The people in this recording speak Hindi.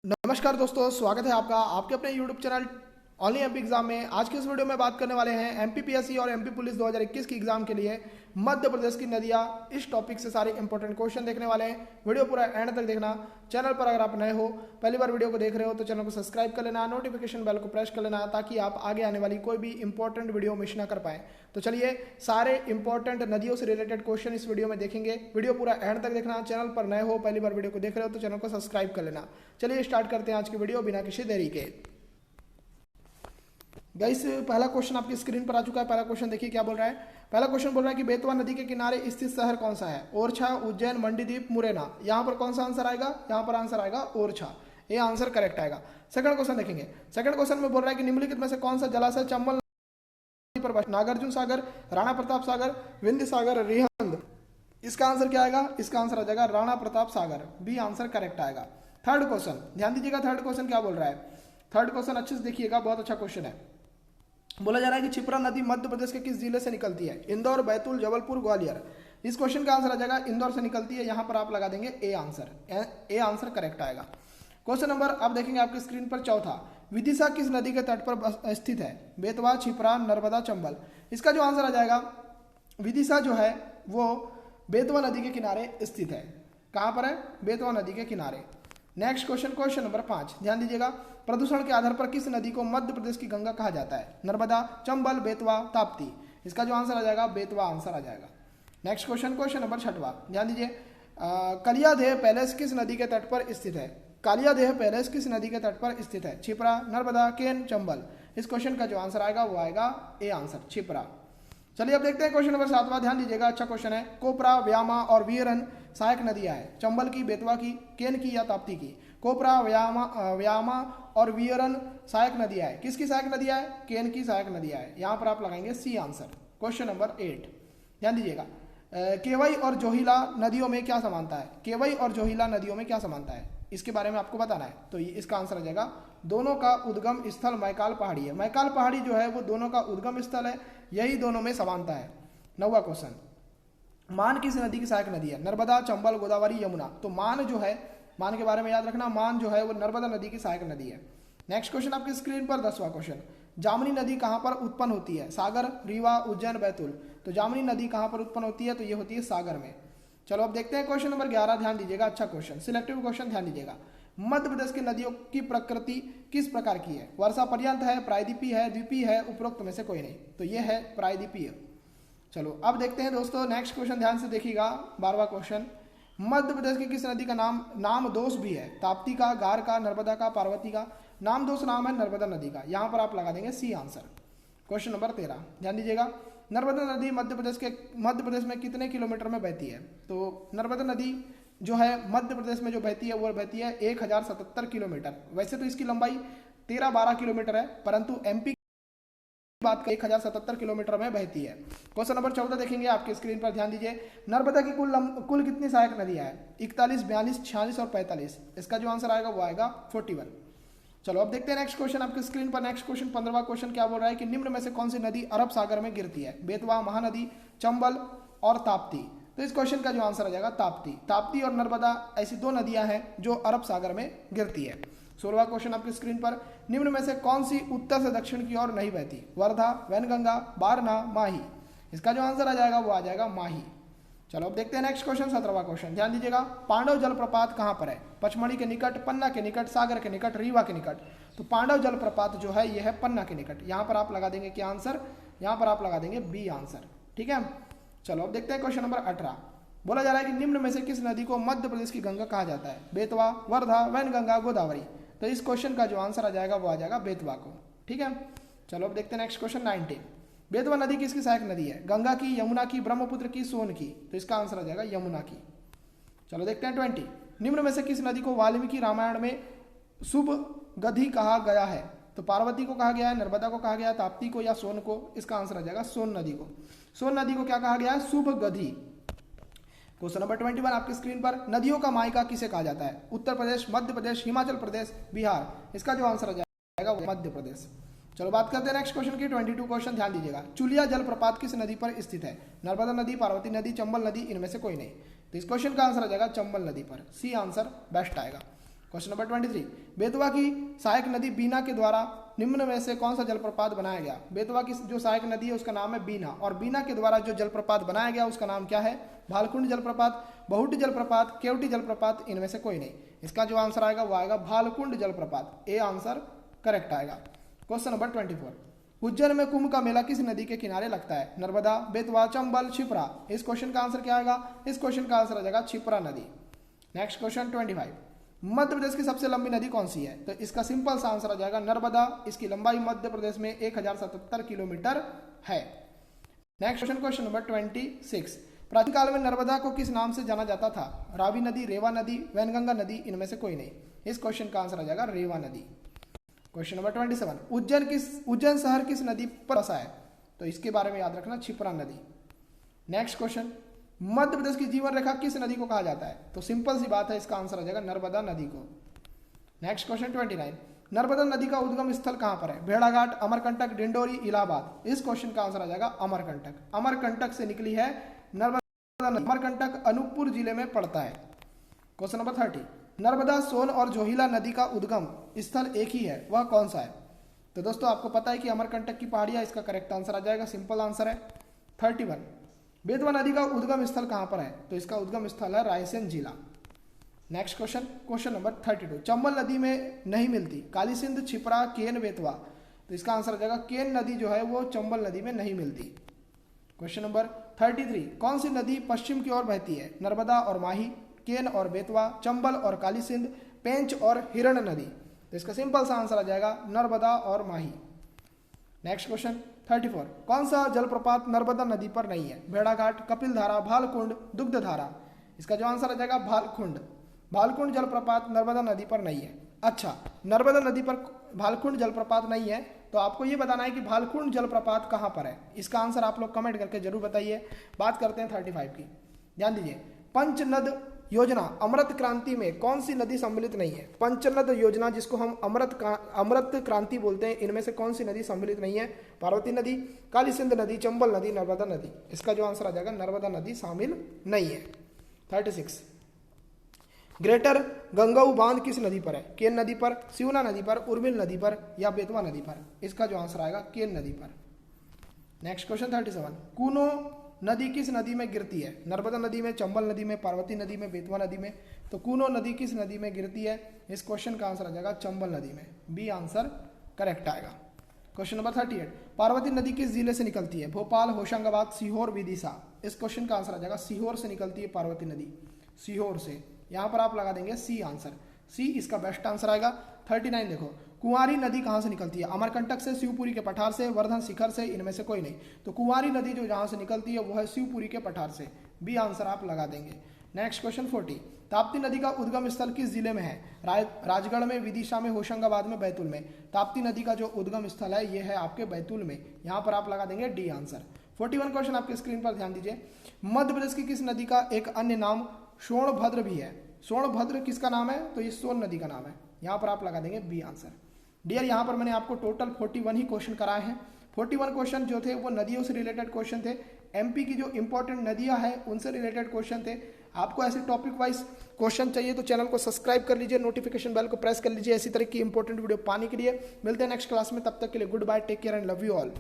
नमस्कार दोस्तों, स्वागत है आपका आपके अपने YouTube channel only MP exam में। आज की इस वीडियो में बात करने वाले हैं एमपीपीएससी और एमपी पुलिस 2021 की एग्जाम के लिए मध्य प्रदेश की नदियां। इस टॉपिक से सारे इंपॉर्टेंट क्वेश्चन देखने वाले हैं। वीडियो पूरा एंड तक देखना। चैनल पर अगर आप नए हो, पहली बार वीडियो को देख रहे हो तो चैनल को सब्सक्राइब कर लेना, नोटिफिकेशन बेल को प्रेस कर लेना ताकि आप आगे आने वाली कोई भी इंपॉर्टेंट वीडियो मिस ना कर पाए। तो चलिए सारे इंपॉर्टेंट नदियों से रिलेटेड क्वेश्चन इस वीडियो में देखेंगे। वीडियो पूरा एंड तक देखना। चैनल पर नए हो, पहली बार वीडियो को देख रहे हो तो चैनल को सब्सक्राइब कर लेना। चलिए स्टार्ट करते हैं आज की वीडियो बिना किसी देरी के। गाइस, पहला क्वेश्चन आपकी स्क्रीन पर आ चुका है। पहला क्वेश्चन देखिए क्या बोल रहा है। पहला क्वेश्चन बोल रहा है कि बेतवा नदी के किनारे स्थित शहर कौन सा है? ओरछा, उज्जैन, मंडीदीप, मुरैना। यहाँ पर कौन सा आंसर आएगा? यहाँ पर आंसर आएगा ओरछा। ये आंसर करेक्ट आएगा। सेकंड क्वेश्चन देखेंगे। सेकंड क्वेश्चन में बोल रहा है कि निम्नलिखित में से कौन सा जलाशय चंबल पर नागार्जुन सागर, राणा प्रताप सागर, विंध्य सागर, रिहंद। इसका आंसर क्या आएगा? इसका आंसर आ जाएगा Rana Pratap Sagar. B answer correct आएगा। थर्ड क्वेश्चन ध्यान दीजिएगा। थर्ड क्वेश्चन क्या बोल रहा है? थर्ड क्वेश्चन अच्छे से देखिएगा, बहुत अच्छा क्वेश्चन है। बोला जा रहा है कि क्षिप्रा नदी मध्य प्रदेश के किस जिले से निकलती है? इंदौर, बैतूल, जबलपुर, ग्वालियर। इस क्वेश्चन का आंसर आ जाएगा इंदौर से निकलती है। यहां पर आप लगा देंगे A answer. A answer correct आएगा। क्वेश्चन नंबर अब देखेंगे आपकी स्क्रीन पर चौथा। विदिशा किस नदी के तट पर स्थित है? बेतवा, क्षिप्रा, नर्मदा, चंबल। इसका जो आंसर आ जाएगा, विदिशा जो है वो बेतवा नदी के किनारे स्थित है। कहां पर है? बेतवा नदी के किनारे। नेक्स्ट क्वेश्चन, क्वेश्चन नंबर 5 ध्यान दीजिएगा। प्रदूषण के आधार पर किस नदी को मध्य प्रदेश की गंगा कहा जाता है? नर्मदा, चंबल, बेतवा, ताप्ती। इसका जो आंसर आ जाएगा बेतवा आंसर आ जाएगा। नेक्स्ट क्वेश्चन, क्वेश्चन नंबर 6वां ध्यान दीजिए। कलियादेह पैलेस किस नदी के तट पर स्थित है? कालियादेह पैलेस किस नदी के तट पर स्थित है? क्षिप्रा, नर्मदा, केन, चंबल। इस क्वेश्चन का जो आंसर आएगा वो आएगा ए आंसर, क्षिप्रा। चलिए अब देखते हैं क्वेश्चन नंबर 7वां। ध्यान दीजिएगा, अच्छा क्वेश्चन है। कोपरा, व्यामा और वीरन सहायक नदियां हैं। चंबल की, बेतवा की, केन की या ताप्ती की? कोपरा, व्यामा और वीरन सहायक नदियां हैं। किसकी सहायक नदियां है? केन की सहायक नदियां है। यहां पर आप लगाएंगे सी आंसर। क्वेश्चन नंबर 8 ध्यान दीजिएगा। केवई और जोहिला नदियों में क्या समानता है? केवई और जोहिला नदियों में क्या समानता है? इसके बारे में आपको बताना है। तो इसका आंसर आ जाएगा दोनों का उद्गम स्थल मैकाल पहाड़ी है। मैकाल पहाड़ी जो है वो दोनों का उद्गम स्थल है, यही दोनों में समानता है। 9वां क्वेश्चन। मान किस नदी की सहायक नदी है? नर्मदा, चंबल, गोदावरी, यमुना। तो मान जो है, मान के बारे में याद रखना, मान जो है वो नर्मदा नदी की सहायक नदी है। नेक्स्ट क्वेश्चन आपकी स्क्रीन पर 10वां क्वेश्चन। जामनी नदी कहां पर उत्पन्न होती है? सागर, रीवा, उज्जैन, बैतूल। तो जामनी नदी कहां पर उत्पन्न होती है? तो ये होती है सागर में। चलो अब देखते हैं क्वेश्चन नंबर 11 ध्यान दीजिएगा। अच्छा क्वेश्चन, सिलेक्टिव क्वेश्चन ध्यान दीजिएगा। मध्य प्रदेश की नदियों की प्रकृति किस प्रकार की है? वर्षा पर्यंत है, प्रायद्वीपीय है, द्वीपीय है, उपरोक्त में से कोई नहीं। तो ये है प्रायद्वीपीय। चलो अब देखते हैं दोस्तों नेक्स्ट क्वेश्चन, ध्यान से देखिएगा। 12वां क्वेश्चन। मध्य प्रदेश की किस नदी का नाम दोष भी है? ताप्ती का, गार का, नर्मदा का, पार्वती का। नाम दोष नाम है नर्मदा नदी का। यहां पर आप लगा देंगे सी आंसर। क्वेश्चन नंबर 13 ध्यान दीजिएगा। नर्मदा नदी मध्य प्रदेश में कितने किलोमीटर में बहती है? तो नर्मदा नदी जो है मध्य प्रदेश में जो बहती है वो बहती है 1077 किलोमीटर। वैसे तो इसकी लंबाई 13-12 किलोमीटर है, परंतु एमपी बात 1077 किलोमीटर में बहती है। क्वेश्चन नंबर 14 देखेंगे आपके स्क्रीन पर, ध्यान दीजिए। नर्मदा की कुल कितनी सहायक नदियां हैं? 41, 42, 46 और 45। इसका जो आंसर आएगा वो आएगा 41। चलो अब देखते हैं नेक्स्ट क्वेश्चन आपके स्क्रीन पर। नेक्स्ट क्वेश्चन 15वां क्वेश्चन क्या बोल रहा है कि निम्न में से कौन सी नदी अरब सागर में गिरती है? बेतवा, महानदी, चंबल और ताप्ती। तो इस क्वेश्चन का जो आंसर आ जाएगा ताप्ती। ताप्ती और नर्मदा ऐसी दो नदियां हैं जो अरब सागर में गिरती है। 16वां क्वेश्चन आपकी स्क्रीन पर। निम्न में से कौन सी उत्तर से दक्षिण की ओर नहीं बहती? वर्धा, वैनगंगा, बारना, माही। इसका जो आंसर आ जाएगा वो आ जाएगा माही। चलो अब देखते हैं नेक्स्ट क्वेश्चन 17वां क्वेश्चन, ध्यान दीजिएगा। पांडव जलप्रपात कहां पर है? पचमढ़ी के निकट, पन्ना के निकट, सागर के निकट, रीवा के निकट। तो पांडव जलप्रपात जो है यह है पन्ना के निकट। यहां पर आप लगा देंगे क्या आंसर? यहां पर आप लगा देंगे बी आंसर। ठीक है। चलो अब देखते हैं क्वेश्चन नंबर 18। बोला जा रहा है कि निम्न में से किस नदी को मध्य प्रदेश की गंगा कहा जाता है? बेतवा, वर्धा, वैनगंगा, गोदावरी। तो इस क्वेश्चन का जो आंसर आ जाएगा वो आ जाएगा बेतवा को। ठीक है। चलो अब देखते हैं नेक्स्ट क्वेश्चन 19। बेतवा नदी किसकी सहायक नदी है? गंगा की, यमुना की, ब्रह्मपुत्र की, सोन की। तो इसका आंसर आ जाएगा यमुना की। चलो देखते हैं 20। निम्न में से किस नदी को वाल्मीकि रामायण में शुभ गधी कहा गया है? तो पार्वती को कहा गया है, नर्मदा को कहा गया है, ताप्ती को या सोन को? इसका आंसर आ जाएगा सोन नदी को। सोन नदी को क्या कहा गया है? शुभ गधी। क्वेश्चन नंबर 21 आपकी स्क्रीन पर। नदियों का मायका किसे कहा जाता है? उत्तर प्रदेश, मध्य प्रदेश, हिमाचल प्रदेश, बिहार। इसका जो आंसर आ जाएगा वो मध्य प्रदेश। चलो बात करते हैं नेक्स्ट क्वेश्चन की। 22 क्वेश्चन ध्यान दीजिएगा। चुलिया जलप्रपात किस नदी पर स्थित है? नर्मदा नदी, पार्वती नदी, चंबल नदी, इनमें से कोई नहीं। तो इस क्वेश्चन का आंसर आ जाएगा चंबल नदी पर। सी आंसर बेस्ट आएगा। क्वेश्चन नंबर 23, बेतवा की सहायक नदी बीना के द्वारा निम्न में से कौन सा जलप्रपात बनाया गया? बेतवा की जो सहायक नदी है उसका नाम है बीना, और बीना के द्वारा जो जलप्रपात बनाया गया उसका नाम क्या है? भालकुंड जलप्रपात, बहुटी जलप्रपात, केवटी जलप्रपात, इनमें से कोई नहीं। इसका जो आंसर आएगा वो आएगा भालकुंड जलप्रपात, ए आंसर करेक्ट आएगा। क्वेश्चन नंबर 24, उज्जैन में कुंभ का मेला किस नदी के किनारे लगता है? नर्मदा, बेतवा, चंबल, क्षिप्रा। इस क्वेश्चन का आंसर क्या आएगा? इस क्वेश्चन का आंसर आ जाएगा क्षिप्रा नदी। नेक्स्ट क्वेश्चन 25, मध्य प्रदेश की सबसे लंबी नदी कौन सी है? तो इसका सिंपल सा आंसर आ जाएगा नर्मदा। इसकी लंबाई मध्य प्रदेश में 1077 किलोमीटर है। नेक्स्ट क्वेश्चन नंबर 26, प्राचीन काल में नर्मदा को किस नाम से जाना जाता था? रावी नदी, रेवा नदी, वैनगंगा नदी, इनमें से कोई नहीं। इस क्वेश्चन का आंसर आ जाएगा रेवा नदी। क्वेश्चन नंबर 27, उज्जैन शहर किस नदी पर बसा है? तो इसके बारे में याद रखना, क्षिप्रा नदी। नेक्स्ट क्वेश्चन, मध्य प्रदेश की जीवन रेखा किस नदी को कहा जाता है? तो सिंपल सी बात है, इसका आंसर आ जाएगा नर्मदा नदी को। नेक्स्ट क्वेश्चन 29, नर्मदा नदी का उद्गम स्थल कहां पर है? भेड़ाघाट, अमरकंटक, डिंडोरी, इलाहाबाद। इस क्वेश्चन का आंसर आ जाएगा अमरकंटक। अमरकंटक से निकली है नर्मदा नदी। अमरकंटक अनूपपुर जिले में पड़ता है। क्वेश्चन नंबर 30, नर्मदा, सोन और जोहिला नदी का उद्गम स्थल एक ही है, वह कौन सा है? तो दोस्तों आपको पता है कि अमरकंटक की पहाड़ियां, इसका करेक्ट आंसर आ जाएगा, सिंपल आंसर है। 31, बेतवा नदी का उद्गम स्थल कहां पर है? तो इसका उद्गम स्थल है रायसेन जिला। नेक्स्ट क्वेश्चन नंबर 32, चंबल नदी में नहीं मिलती काली सिंध, क्षिप्रा, केन, बेतवा। तो इसका आंसर आ जाएगा केन नदी जो है वो चंबल नदी में नहीं मिलती। क्वेश्चन नंबर 33, कौन सी नदी पश्चिम की ओर बहती है? नर्मदा और माही, केन और बेतवा, चंबल और काली सिंध, पेंच और हिरण नदी। तो इसका सिंपल सा आंसर आ जाएगा नर्मदा और माही। नेक्स्ट क्वेश्चन 34, कौन सा जलप्रपात नर्मदा नदी पर नहीं है? भेड़ाघाट, कपिलधारा, भालकुंड, दुग्धधारा। इसका जो आंसर आ जाएगा भालकुंड। भालकुंड जलप्रपात नर्मदा नदी पर नहीं है। अच्छा, नर्मदा नदी पर भालकुंड जलप्रपात नहीं है, तो आपको ये बताना है कि भालकुंड जलप्रपात कहां पर है। इसका आंसर आप लोग कमेंट करके जरूर बताइए। बात करते हैं 35 की, ध्यान दीजिए। पंचनद योजना अमृत क्रांति में कौन सी नदी सम्मिलित नहीं है? पंचनद योजना जिसको हम अमृत क्रांति बोलते हैं, इनमें से कौन सी नदी सम्मिलित नहीं है? पार्वती नदी, काली सिंध नदी, चंबल नदी, नर्मदा नदी। इसका जो आंसर आ जाएगा नर्मदा नदी शामिल नहीं है। 36, ग्रेटर गंगाऊ बांध किस नदी पर है? केन नदी पर, सिवना नदी पर, उर्मिल नदी पर, या बेतवा नदी पर। इसका जो आंसर आएगा केन नदी पर। नेक्स्ट क्वेश्चन 37, कूनो नदी किस नदी में गिरती है? नर्मदा नदी में, चंबल नदी में, पार्वती नदी में, बेतवा नदी में। तो कूनो नदी किस नदी में गिरती है? इस क्वेश्चन का आंसर आ जाएगा चंबल नदी में, बी आंसर करेक्ट आएगा। क्वेश्चन नंबर 38, पार्वती नदी किस जिले से निकलती है? भोपाल, होशंगाबाद, सीहोर, विदिशा। इस क्वेश्चन का आंसर आ जाएगा सीहोर से निकलती है पार्वती नदी, सीहोर से। यहां पर आप लगा देंगे सी आंसर, सी इसका बेस्ट आंसर आएगा। 39 देखो, कुंवारी नदी कहां से निकलती है? अमरकंटक से, शिवपुरी के पठार से, वर्धन शिखर से, इनमें से कोई नहीं। तो कुंवारी नदी जो जहां से निकलती है वो है शिवपुरी के पठार से, बी आंसर आप लगा देंगे। नेक्स्ट क्वेश्चन 40, ताप्ती नदी का उद्गम स्थल किस जिले में है? राजगढ़ में, विदिशा में, होशंगाबाद में, बैतूल में। ताप्ती नदी का जो उद्गम स्थल है ये है आपके बैतूल में, यहां पर आप लगा देंगे डी आंसर। 41 क्वेश्चन आपके स्क्रीन पर ध्यान दीजिए। मध्य प्रदेश की किस नदी का एक अन्य नाम सोनभद्र भी है? सोनभद्र किसका नाम है? तो ये सोन नदी का नाम है, यहां पर आप लगा देंगे बी आंसर। डियर, यहां पर मैंने आपको टोटल 41 ही क्वेश्चन कराए हैं। 41 क्वेश्चन जो थे वो नदियों से रिलेटेड क्वेश्चन थे। एमपी की जो इंपॉर्टेंट नदियां हैं उनसे रिलेटेड क्वेश्चन थे। आपको ऐसे टॉपिक वाइज क्वेश्चन चाहिए तो चैनल को सब्सक्राइब कर लीजिए, नोटिफिकेशन बेल को प्रेस कर लीजिए ऐसी तरह की इंपॉर्टेंट वीडियो पाने के लिए। मिलते हैं नेक्स्ट क्लास में, तब तक के लिए goodbye, take care and love you all.